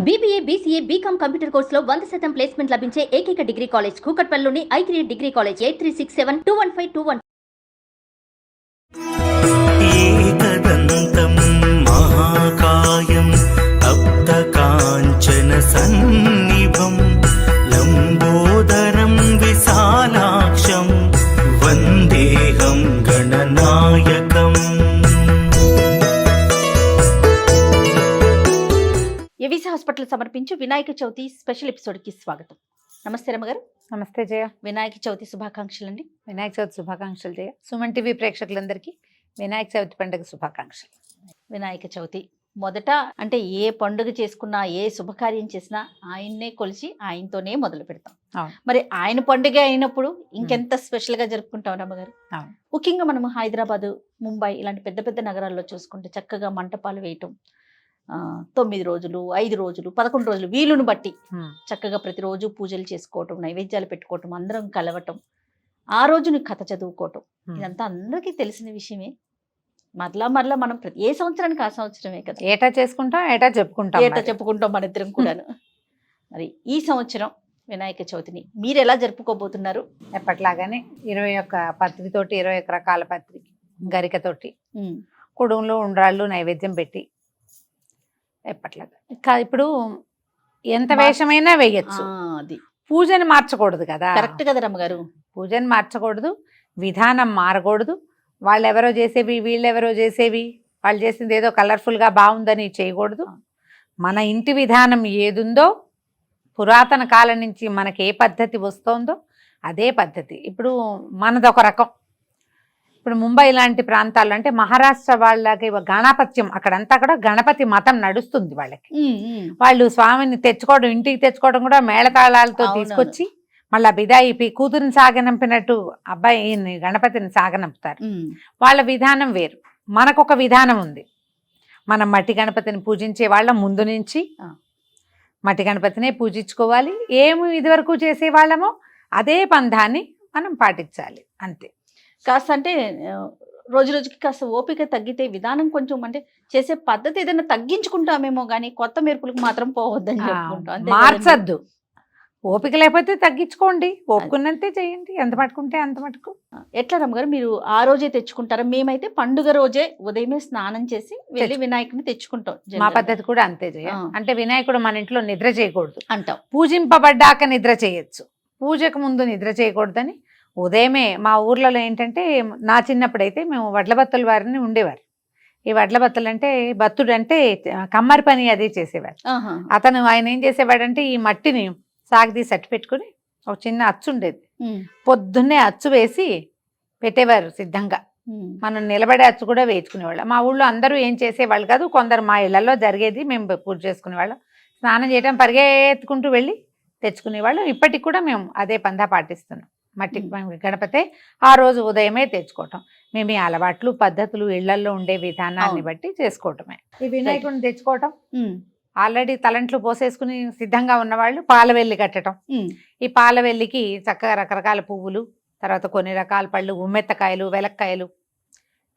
BBA, BCA, BCom computer కోర్సులో 100% placement లభించే ఏకైక డిగ్రీ కాలేజ్ కూకట్పల్లిలోని i3 డిగ్రీ కాలేజ్ 8367215215. ఏకదంతం మహాకాయం తప్తకాంచన సన్నిభం లంబోదరం విశాలాక్షం వందేహం గణనాయకం. ఏవిసి హాస్పిటల్ సమర్పించు వినాయక చవితి స్పెషల్ ఎపిసోడ్కి స్వాగతం. నమస్తే రమ్మగారు. నమస్తే జయ. వినాయక చవితి శుభాకాంక్షలు అండి. వినాయక చవితి శుభాకాంక్షలు జయ. సుమన్ టీవీ ప్రేక్షకులందరికీ వినాయక చవితి పండుగ శుభాకాంక్షలు. వినాయక చవితి మొదట అంటే ఏ పండుగ చేసుకున్నా ఏ శుభకార్యం చేసినా ఆయన్నే కొలిచి ఆయనతోనే మొదలు పెడతాం. మరి ఆయన పండుగ అయినప్పుడు ఇంకెంత స్పెషల్గా జరుపుకుంటాం రమ్మగారు. ముఖ్యంగా మనం హైదరాబాదు, ముంబై ఇలాంటి పెద్ద పెద్ద నగరాల్లో చూసుకుంటే చక్కగా మంటపాలు వేయటం, 9 రోజులు, 5 రోజులు, 11 రోజులు వీలును బట్టి చక్కగా ప్రతిరోజు పూజలు చేసుకోవటం, నైవేద్యాలు పెట్టుకోవటం, అందరం కలవటం, ఆ రోజుని కథ చదువుకోవటం, ఇదంతా అందరికీ తెలిసిన విషయమే. మరలా మనం ఏ సంవత్సరానికి ఆ సంవత్సరమే కదా ఏటా చేసుకుంటాం, ఏటా చెప్పుకుంటాం మన ఇద్దరం కూడాను. మరి ఈ సంవత్సరం వినాయక చవితిని మీరు ఎలా జరుపుకోబోతున్నారు? ఎప్పట్లాగానే 21 పత్రితోటి, 21 రకాల పత్రి గరికతోటి కుడుంలో ఉండ్రాళ్ళు నైవేద్యం పెట్టి ఎప్పట్లాగా. ఇప్పుడు ఎంత వేషమైనా వేయచ్చు, అది పూజని మార్చకూడదు కదా. కరెక్ట్ కదా రమ్మగారు. పూజని మార్చకూడదు, విధానం మారకూడదు. వాళ్ళెవరో చేసేవి, వీళ్ళెవరో చేసేవి, వాళ్ళు చేసింది ఏదో కలర్ఫుల్గా బాగుందని చేయకూడదు. మన ఇంటి విధానం ఏదుందో, పురాతన కాలం నుంచి మనకి ఏ పద్ధతి వస్తుందో అదే పద్ధతి. ఇప్పుడు మనదొక రకం. ఇప్పుడు ముంబై లాంటి ప్రాంతాల్లో అంటే మహారాష్ట్ర వాళ్ళకి గణపత్యం, అక్కడంతా కూడా గణపతి మతం నడుస్తుంది వాళ్ళకి. వాళ్ళు స్వామిని తెచ్చుకోవడం, ఇంటికి తెచ్చుకోవడం కూడా మేళతాళాలతో తీసుకొచ్చి మళ్ళీ బిదాయి కూతురిని సాగనంపినట్టు అబ్బాయి గణపతిని సాగనంపుతారు. వాళ్ళ విధానం వేరు, మనకొక విధానం ఉంది. మనం మట్టి గణపతిని పూజించే వాళ్ళ ముందు నుంచి మట్టి గణపతినే పూజించుకోవాలి. ఏమి ఇదివరకు చేసేవాళ్ళమో అదే పంధాన్ని మనం పాటించాలి, అంతే. కాస్త అంటే రోజు రోజుకి కాస్త ఓపిక తగ్గితే విధానం కొంచెం అంటే చేసే పద్ధతి ఏదైనా తగ్గించుకుంటామేమో కానీ కొత్త మెరుపులకు మాత్రం పోవద్దని చెప్పుకుంటాం. మార్చద్దు. ఓపిక లేకపోతే తగ్గించుకోండి, ఓపుకున్నంతే చేయండి, ఎంత పట్టుకుంటే అంత మటుకు. ఎట్లా రమ్మగారు, మీరు ఆ రోజే తెచ్చుకుంటారా? మేమైతే పండుగ రోజే ఉదయమే స్నానం చేసి వెళ్ళి వినాయకుడిని తెచ్చుకుంటాం. మా పద్ధతి కూడా అంతే చేయ. అంటే వినాయకుడు మన ఇంట్లో నిద్ర చేయకూడదు అంటాం. పూజింపబడ్డాక నిద్ర చేయొచ్చు, పూజకు ముందు నిద్ర చేయకూడదని ఉదయమే. మా ఊర్లలో ఏంటంటే, నా చిన్నప్పుడైతే మేము వడ్లబత్తల వారిని ఉండేవారు. ఈ వడ్లబత్తలు అంటే బత్తుడు అంటే కమ్మరి పని అదే చేసేవారు. ఆయన ఏం చేసేవాడంటే ఈ మట్టిని సాగదీసి అట్టు పెట్టుకుని ఒక చిన్న అచ్చు ఉండేది, పొద్దున్నే అచ్చు వేసి పెట్టేవారు సిద్ధంగా. మనం నిలబడే అచ్చు కూడా వేయించుకునేవాళ్ళం. మా ఊళ్ళో అందరూ ఏం చేసేవాళ్ళు కాదు, కొందరు మా ఇళ్లలో జరిగేది. మేము పూజ చేసుకునేవాళ్ళం, స్నానం చేయడం పరిగెత్తుకుంటూ వెళ్ళి తెచ్చుకునేవాళ్ళం. ఇప్పటికి కూడా మేము అదే పందా పాటిస్తున్నాం. మట్టి గణపతి ఆ రోజు ఉదయమే తెచ్చుకోవటం. మేము ఈ అలవాట్లు పద్ధతులు ఇళ్లలో ఉండే విధానాన్ని బట్టి చేసుకోవటమే. ఈ వినాయకుడిని తెచ్చుకోవటం, ఆల్రెడీ తలంట్లు పోసేసుకుని సిద్ధంగా ఉన్నవాళ్ళు పాలవెల్లి కట్టడం. ఈ పాలవెల్లికి చక్కగా రకరకాల పువ్వులు, తర్వాత కొన్ని రకాల పళ్ళు, ఉమ్మెత్తకాయలు, వెలక్కాయలు,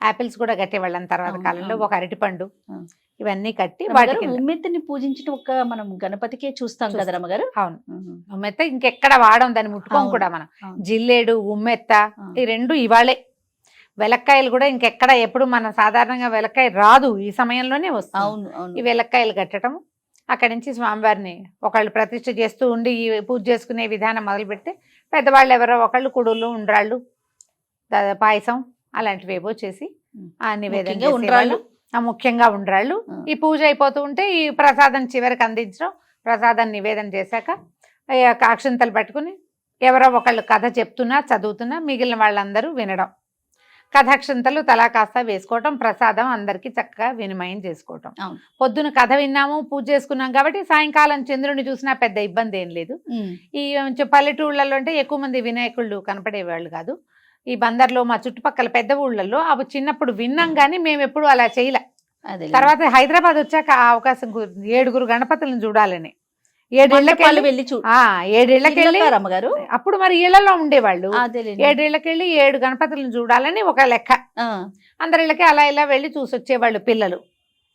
యాపిల్స్ కూడా కట్టేవాళ్ళం తర్వాత కాలంలో, ఒక అరటిపండు, ఇవన్నీ కట్టి వాటికి. ఉమ్మెత్తని పూజించడం ఒక మనం గణపతికే చూస్తాం కదా రమ్మగారు. అవును, ఉమ్మెత్త ఇంకెక్కడ వాడం, దాన్ని ముట్టుకోం కూడా మనం. జిల్లేడు, ఉమ్మెత్త ఈ రెండు ఇవాళే. వెలక్కాయలు కూడా ఇంకెక్కడ ఎప్పుడు మనం సాధారణంగా వెలక్కాయ రాదు, ఈ సమయంలోనే వస్తుంది. ఈ వెలక్కాయలు కట్టడం, అక్కడి నుంచి స్వామివారిని ఒకళ్ళు ప్రతిష్ఠ చేస్తూ ఉండి ఈ పూజ చేసుకునే విధానం మొదలు పెడితే పెద్దవాళ్ళు ఎవరో ఒకళ్ళు కుడులు, ఉండ్రాళ్ళు, పాయసం అలాంటివి ఏవో చేసి ఆ నివేదన చేసేవాళ్ళు. ముఖ్యంగా ఉండ్రాళ్ళు. ఈ పూజ అయిపోతూ ఉంటే ఈ ప్రసాదం చివరికి అందించడం, ప్రసాదం నివేదన చేశాక అక్షంతలు పట్టుకుని ఎవరో ఒకళ్ళు కథ చెప్తున్నా చదువుతున్నా మిగిలిన వాళ్ళందరూ వినడం, కథాక్షంతలు తలా కాస్త వేసుకోవటం, ప్రసాదం అందరికీ చక్కగా వినిమయం చేసుకోవటం. పొద్దున కథ విన్నాము, పూజ చేసుకున్నాం కాబట్టి సాయంకాలం చంద్రుని చూసినా పెద్ద ఇబ్బంది ఏం లేదు. ఈ పల్లెటూళ్ళలో అంటే ఎక్కువ మంది వినాయకుళ్ళు కనపడేవాళ్ళు కాదు. ఈ బందర్లో మా చుట్టుపక్కల పెద్ద ఊళ్ళల్లో అవి చిన్నప్పుడు విన్నాం కానీ మేము ఎప్పుడు అలా చేయలే. తర్వాత హైదరాబాద్ వచ్చాక ఆ అవకాశం 7 గణపతులను చూడాలని 7 ఏళ్ళకెళ్ళి వెళ్ళి 7 ఏళ్ళకెళ్ళి అమ్మగారు అప్పుడు మరి ఇళ్లలో ఉండేవాళ్ళు. 7 ఏళ్ళకెళ్ళి 7 గణపతులను చూడాలని ఒక లెక్క. అందరిళ్ళకి అలా ఇలా వెళ్ళి చూసి వచ్చేవాళ్ళు పిల్లలు.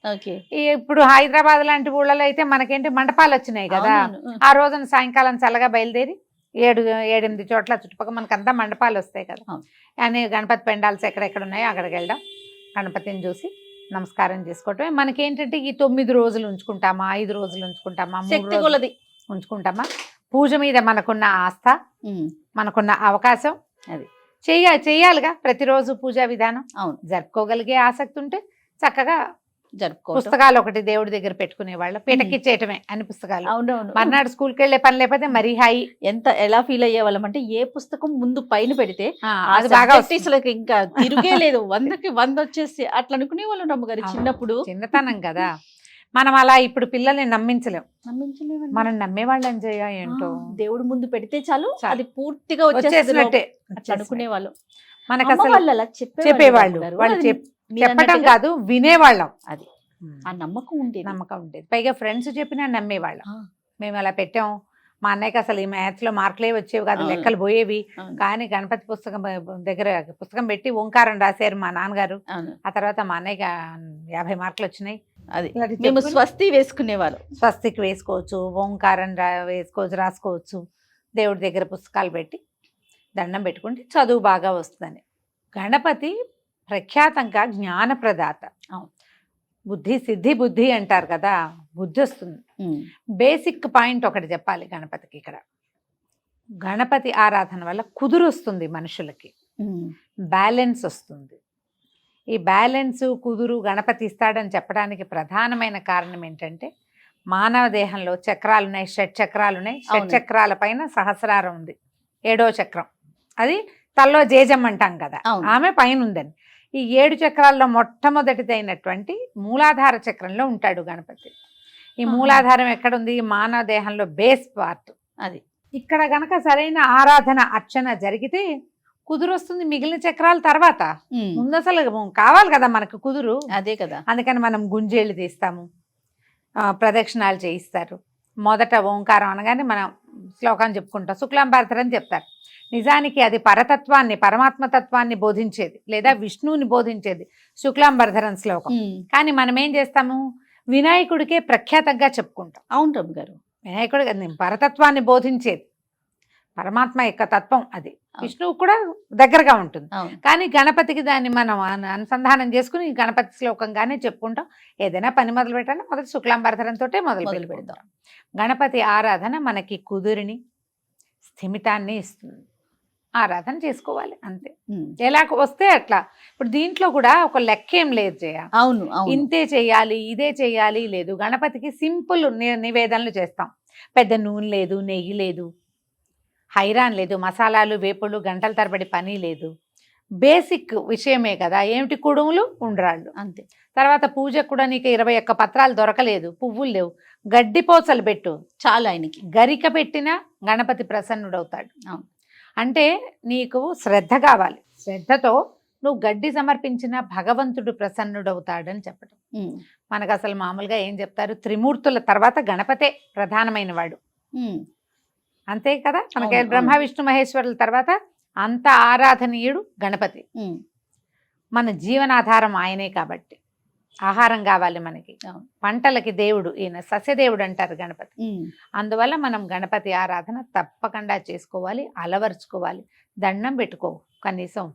ఓకే. ఇప్పుడు హైదరాబాద్ లాంటి ఊళ్ళలో అయితే మనకేంటి మండపాలు వచ్చినాయి కదా, అవునవును. ఆ రోజున సాయంకాలం చల్లగా బయలుదేరి 7-8 చోట్ల చుట్టుపక్కల మనకంతా మండపాలు వస్తాయి కదా, అవును. అని గణపతి పెండాల్స్ ఎక్కడెక్కడ ఉన్నాయో అక్కడికి వెళ్ళడం, గణపతిని చూసి నమస్కారం చేసుకోవటమే. మనకేంటంటే ఈ 9 రోజులు ఉంచుకుంటామా, 5 రోజులు ఉంచుకుంటామా, 3 శక్తి రోజులు కొలది. ఉంచుకుంటామా, పూజ మీద మనకున్న ఆస్థ, ఉమ్. మనకున్న అవకాశం అది. చెయ్యాలిగా ప్రతిరోజు పూజా విధానం. అవును. జరుపుకోగలిగే ఆసక్తి ఉంటే చక్కగా జరుపుకోవటం. పుస్తకాలు ఒకటి దేవుడి దగ్గర పెట్టుకునే వాళ్ళ పీటకిచ్చేయటమే అన్ని పుస్తకాలు. అవునవును. మర్నాడు స్కూల్కి వెళ్ళే పని లేకపోతే మరీ హాయి. ఎలా ఫీల్ అయ్యేవాళ్ళం అంటే ఏ పుస్తకం ముందు పైన పెడితే అది బాగా subject అసలు ఇంకా తిరిగే లేదు, 100కి 100 వచ్చేసి అట్లా అనుకునే వాళ్ళం రమ్మగారు చిన్నప్పుడు. చిన్నతనం కదా. మనం అలా ఇప్పుడు పిల్లల్ని నమ్మించలేం. నమ్మించలేమండి. మనం నమ్మేవాళ్ళం ఏంటో దేవుడు ముందు పెడితే చాలు, చాలు. అది పూర్తిగా వచ్చేసినట్టే. అట్లా అనుకునే వాళ్ళు. మనకు అసలు వాళ్ళు అలా చెప్పేవాళ్ళు, వాళ్ళు చెప్పటం కాదు వినేవాళ్ళం. అది ఆ నమ్మకం ఉండేది. నమ్మకం ఉండేది. పైగా ఫ్రెండ్స్ చెప్పినా నమ్మేవాళ్ళం. మేము అలా పెట్టాం, మా అన్నయ్యకి అసలు ఈ మ్యాథ్స్ లో మార్కులే వచ్చేవి కాదు, లెక్కలు పోయేవి. కానీ గణపతి పుస్తకం దగ్గర పుస్తకం పెట్టి ఓంకారం రాశారు మా నాన్నగారు. ఆ తర్వాత మా అన్నయ్యకి 50 మార్కులు వచ్చినాయి. అది మేము స్వస్తి వేసుకునేవాళ్ళు. స్వస్తికి వేసుకోవచ్చు, ఓంకారం వేసుకోవచ్చు, రాసుకోవచ్చు. దేవుడి దగ్గర పుస్తకాలు పెట్టి దండం పెట్టుకుంటే చదువు బాగా వస్తుందని. గణపతి ప్రఖ్యాతంగా జ్ఞానప్రదాత. బుద్ధి సిద్ధి బుద్ధి అంటారు కదా, బుద్ధి వస్తుంది. బేసిక్ పాయింట్ ఒకటి చెప్పాలి గణపతికి. ఇక్కడ గణపతి ఆరాధన వల్ల కుదురు వస్తుంది, మనుషులకి బ్యాలెన్స్ వస్తుంది. ఈ బ్యాలెన్స్ కుదురు గణపతి ఇస్తాడని చెప్పడానికి ప్రధానమైన కారణం ఏంటంటే, మానవ దేహంలో చక్రాలు ఉన్నాయి, షట్చక్రాలు ఉన్నాయి. షట్చక్రాల పైన సహస్రారం ఉంది, 7వ చక్రం. అది తల్లో జేజం అంటాం కదా, ఆమె పైన ఉందని. ఈ 7 చక్రాల్లో మొట్టమొదటిదైనటువంటి మూలాధార చక్రంలో ఉంటాడు గణపతి. ఈ మూలాధారం ఎక్కడుంది? మానవ దేహంలో బేస్ పార్ట్ అది. ఇక్కడ గనక సరైన ఆరాధన అర్చన జరిగితే కుదురు వస్తుంది. మిగిలిన చక్రాల తర్వాత ముందు అసలు కావాలి కదా మనకు కుదురు. అదే కదా, అందుకని మనం గుంజేళ్ళు తీస్తాము, ప్రదక్షిణాలు చేయిస్తారు. మొదట ఓంకారం అనగానే మనం శ్లోకాన్ని చెప్పుకుంటాం, శుక్లాంబరధరం అని చెప్తారు. నిజానికి అది పరతత్వాన్ని, పరమాత్మతత్వాన్ని బోధించేది లేదా విష్ణువుని బోధించేది శుక్లాంబరధరం శ్లోకం. కానీ మనం ఏం చేస్తాము, వినాయకుడికే ప్రఖ్యాతంగా చెప్పుకుంటాం. అవును రమ్మ గారు, వినాయకుడు పరతత్వాన్ని బోధించేది, పరమాత్మ యొక్క తత్వం అది. విష్ణువు కూడా దగ్గరగా ఉంటుంది. కానీ గణపతికి దాన్ని మనం అనుసంధానం చేసుకుని గణపతి శ్లోకంగానే చెప్పుకుంటాం. ఏదైనా పని మొదలు పెట్టాలి మొదటి శుక్లాంబరధరంతో మొదలు పెడతాం. గణపతి ఆరాధన మనకి కుదురుని, స్థిమితాన్ని ఇస్తుంది. ఆరాధన చేసుకోవాలి అంతే, ఎలా వస్తే అట్లా. ఇప్పుడు దీంట్లో కూడా ఒక లెక్క ఏం లేదు జయ. అవును, ఇంతే చెయ్యాలి, ఇదే చెయ్యాలి లేదు. గణపతికి సింపుల్ నివేదనలు చేస్తాం. పెద్ద నూనె లేదు, నెయ్యి లేదు, హైరాన్ లేదు, మసాలాలు వేపుళ్ళు గంటల తరబడి పని లేదు. బేసిక్ విషయమే కదా. ఏమిటి? కుడుములు, ఉండ్రాళ్ళు అంతే. తర్వాత పూజకు కూడా నీకు 21 పత్రాలు దొరకలేదు, పువ్వులు లేవు, గడ్డిపోసలు పెట్టు చాలు. ఆయనకి గరిక పెట్టినా గణపతి ప్రసన్నుడవుతాడు. అంటే నీకు శ్రద్ధ కావాలి, శ్రద్ధతో నువ్వు గడ్డి సమర్పించిన భగవంతుడు ప్రసన్నుడవుతాడని చెప్పడం. మనకు అసలు మామూలుగా ఏం చెప్తారు, త్రిమూర్తుల తర్వాత గణపతే ప్రధానమైన వాడు, అంతే కదా. మనకి బ్రహ్మ విష్ణు మహేశ్వరుల తర్వాత అంత ఆరాధనీయుడు గణపతి. మన జీవనాధారం ఆయనే కాబట్టి ఆహారం కావాలి మనకి, పంటలకి దేవుడు ఈయన, సస్యదేవుడు అంటారు గణపతి. అందువల్ల మనం గణపతి ఆరాధన తప్పకుండా చేసుకోవాలి, అలవర్చుకోవాలి, దండం పెట్టుకో కనీసం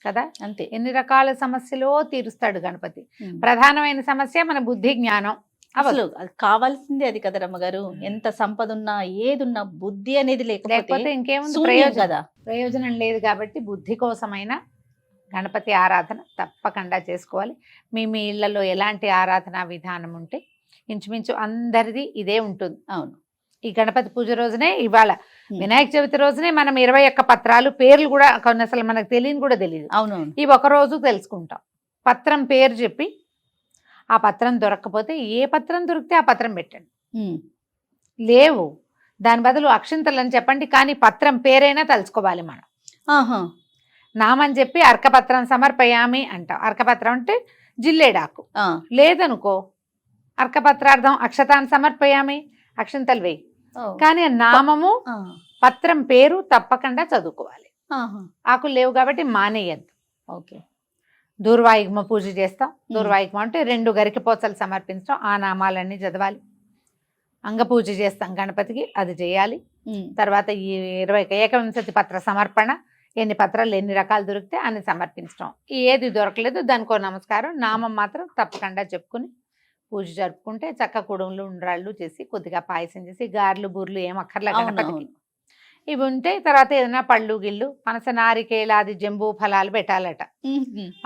కదా. అంతే. ఎన్ని రకాల సమస్యలో తీరుస్తాడు గణపతి. ప్రధానమైన సమస్య మన బుద్ధి జ్ఞానం. అసలు కావాల్సిందే అది కదా రమ్మగారు. ఎంత సంపద ఉన్నా ఏదున్నా బుద్ధి అనేది లేకపోతే ఇంకేముంది ప్రయోజనం లేదు. కాబట్టి బుద్ధి కోసమైనా గణపతి ఆరాధన తప్పకుండా చేసుకోవాలి. మీ ఇళ్లలో ఎలాంటి ఆరాధన విధానం ఉంటే ఇంచుమించు అందరిది ఇదే ఉంటుంది. అవును, ఈ గణపతి పూజ రోజునే, ఇవాళ వినాయక చవితి రోజునే మనం 21 పత్రాలు పేర్లు కూడా కొన్ని అసలు మనకు తెలియని కూడా తెలియదు. అవునవును, ఇవి ఒక రోజు తెలుసుకుంటాం. పత్రం పేరు చెప్పి, ఆ పత్రం దొరకకపోతే ఏ పత్రం దొరికితే ఆ పత్రం పెట్టండి. లేవు దాని బదులు అక్షింతలు అని చెప్పండి, కానీ పత్రం పేరైనా తలుచుకోవాలి మనం. నామని చెప్పి అర్కపత్రం సమర్పయామి అంటాం. అర్కపత్రం అంటే జిల్లేడాకు. లేదనుకో అర్కపత్రార్థం అక్షతాన్ని సమర్పయామి, అక్షింతలు వేయి. కానీ నామము పత్రం పేరు తప్పకుండా చదువుకోవాలి. ఆకులు లేవు కాబట్టి మానేయద్దు. ఓకే. దూర్వాయుగ్మ పూజ చేస్తాం. దూర్వాయుగ్మ అంటే 2 గరికెపోచలు సమర్పించడం, ఆ నామాలన్నీ చదవాలి. అంగపూజ చేస్తాం గణపతికి, అది చేయాలి. తర్వాత ఈ 20 ఏకవింశతి పత్ర సమర్పణ, ఎన్ని పత్రాలు ఎన్ని రకాలు దొరికితే అన్ని సమర్పించడం. ఏది దొరకలేదు దానికో నమస్కారం, నామం మాత్రం తప్పకుండా చెప్పుకుని పూజ జరుపుకుంటే చక్క కుడుములు ఉండ్రాళ్ళు చేసి కొద్దిగా పాయసం చేసి గారెలు బూర్లు ఏం అక్కర్లే గణపతికి. ఇవి ఉంటే తర్వాత ఏదైనా పళ్ళు గిళ్ళు పనస నారికేలాది జంబూ ఫలాలు పెట్టాలట.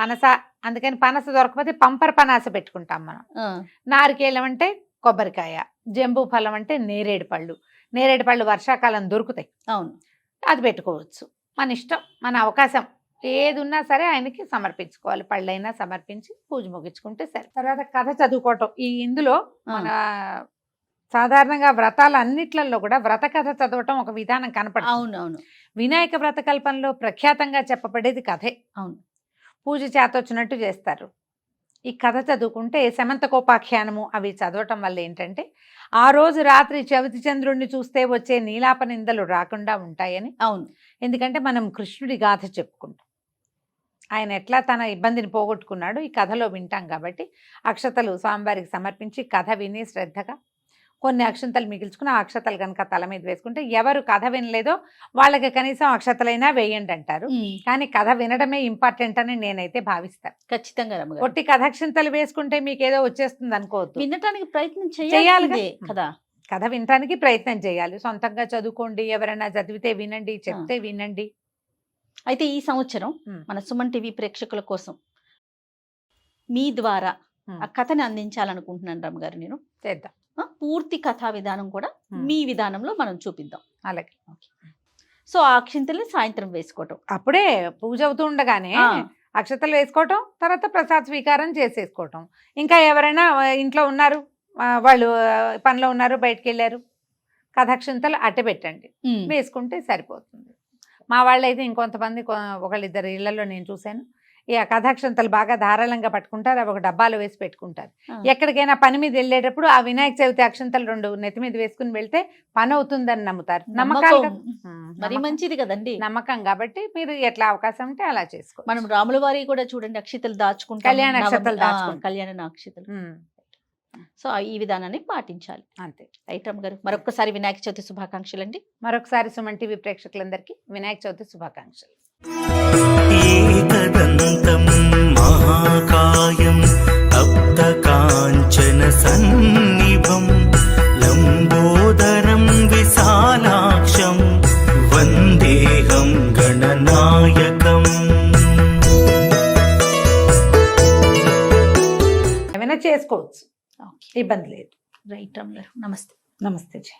పనస అందుకని పనస దొరకపోతే పంపర పనాస పెట్టుకుంటాం మనం. నారికేలం అంటే కొబ్బరికాయ, జంబూ ఫలం అంటే నేరేడు పళ్ళు. నేరేడు పళ్ళు వర్షాకాలం దొరుకుతాయి, అవును, అది పెట్టుకోవచ్చు. మన ఇష్టం, మన అవకాశం. ఏది ఉన్నా సరే ఆయనకి సమర్పించుకోవాలి. పళ్ళైనా సమర్పించి పూజ ముగించుకుంటే సరే. తర్వాత కథ చదువుకోవటం. ఇందులో మన సాధారణంగా వ్రతాలు అన్నిట్లలో కూడా వ్రత కథ చదవటం ఒక విధానం కనపడుతుంది. అవునవును. వినాయక వ్రత కల్పనలో ప్రఖ్యాతంగా చెప్పబడేది కథే. అవును, పూజ చేతొచ్చినట్టు చేస్తారు. ఈ కథ చదువుకుంటే శమంతకోపాఖ్యానము అవి చదవటం వల్ల ఏంటంటే ఆ రోజు రాత్రి చవితి చంద్రుడిని చూస్తే వచ్చే నీలాప నిందలు రాకుండా ఉంటాయని. అవును, ఎందుకంటే మనం కృష్ణుడి గాథ చెప్పుకుంటాం, ఆయన ఎట్లా తన ఇబ్బందిని పోగొట్టుకున్నాడు ఈ కథలో వింటాం. కాబట్టి అక్షతలు స్వామివారికి సమర్పించి కథ విని శ్రద్ధగా కొన్ని అక్షంతలు మిగిల్చుకుని ఆ అక్షతలు కనుక తల మీద వేసుకుంటే ఎవరు కథ వినలేదో వాళ్ళకి కనీసం అక్షతలైనా వేయండి అంటారు. కానీ కథ వినడమే ఇంపార్టెంట్ అని నేనైతే భావిస్తాను. ఖచ్చితంగా ఒట్టి కథాక్షంతలు వేసుకుంటే మీకేదో వచ్చేస్తుంది అనుకోవద్దు. వినటానికి ప్రయత్నం చేయాలి కదా. కథ వినటానికి ప్రయత్నం చేయాలి. సొంతంగా చదువుకోండి, ఎవరైనా చదివితే వినండి, చెప్తే వినండి. అయితే ఈ సంవత్సరం మన సుమన్ టీవీ ప్రేక్షకుల కోసం మీ ద్వారా ఆ కథని అందించాలనుకుంటున్నాను రమ్మగారు. నేను చేద్దాం. పూర్తి కథా విధానం కూడా మీ విధానంలో మనం చూపిద్దాం. అలాగే. సో ఆ అక్షింతల్ని సాయంత్రం వేసుకోవటం, అప్పుడే పూజ అవుతూ ఉండగానే అక్షతలు వేసుకోవటం, తర్వాత ప్రసాద స్వీకారం చేసేసుకోవటం. ఇంకా ఎవరైనా ఇంట్లో ఉన్నారు, వాళ్ళు పనిలో ఉన్నారు, బయటకు వెళ్ళారు, కథాక్షింతలు అట్టే పెట్టండి, వేసుకుంటే సరిపోతుంది. మా వాళ్ళైతే ఇంకొంతమంది ఒకళ్ళిద్దరు ఇళ్లలో నేను చూశాను, ఈ కథాక్షంతలు బాగా ధారాళంగా పట్టుకుంటారు, అవి ఒక డబ్బాలో వేసి పెట్టుకుంటారు. ఎక్కడికైనా పని మీద వెళ్ళేటప్పుడు ఆ వినాయక చవితి అక్షంతలు 2 నెత్తి మీద వేసుకుని వెళ్తే పని అవుతుందని నమ్ముతారు. నమ్మకాలు మరి మంచిది కదండి, నమ్మకం. కాబట్టి మీరు ఎట్లా అవకాశం ఉంటే అలా చేసుకో. మనం రాముల వారి కూడా చూడండి అక్షితలు దాచుకుంటాం, కళ్యాణ అక్షతలు దాచుకుంటాం, కళ్యాణ అక్షతలు. సో ఈ విధానాన్ని పాటించాలి. అంతే. రైట్ గారు, మరొకసారి వినాయక చవితి శుభాకాంక్షలు అండి. మరొకసారి సుమన్ టీవీ ప్రేక్షకులందరికీ వినాయక చవితి శుభాకాంక్షలు. ఏకదంతం మహాకాయం తప్తకాంచన సన్నిభం లంబోదరం విశాలాక్షం వందేహం గణనాయకం. ఏమైనా చేసుకోవచ్చు, ఇబ్బంది లేదు. రైట్ రమ్మ గారు, నమస్తే. నమస్తే జీ.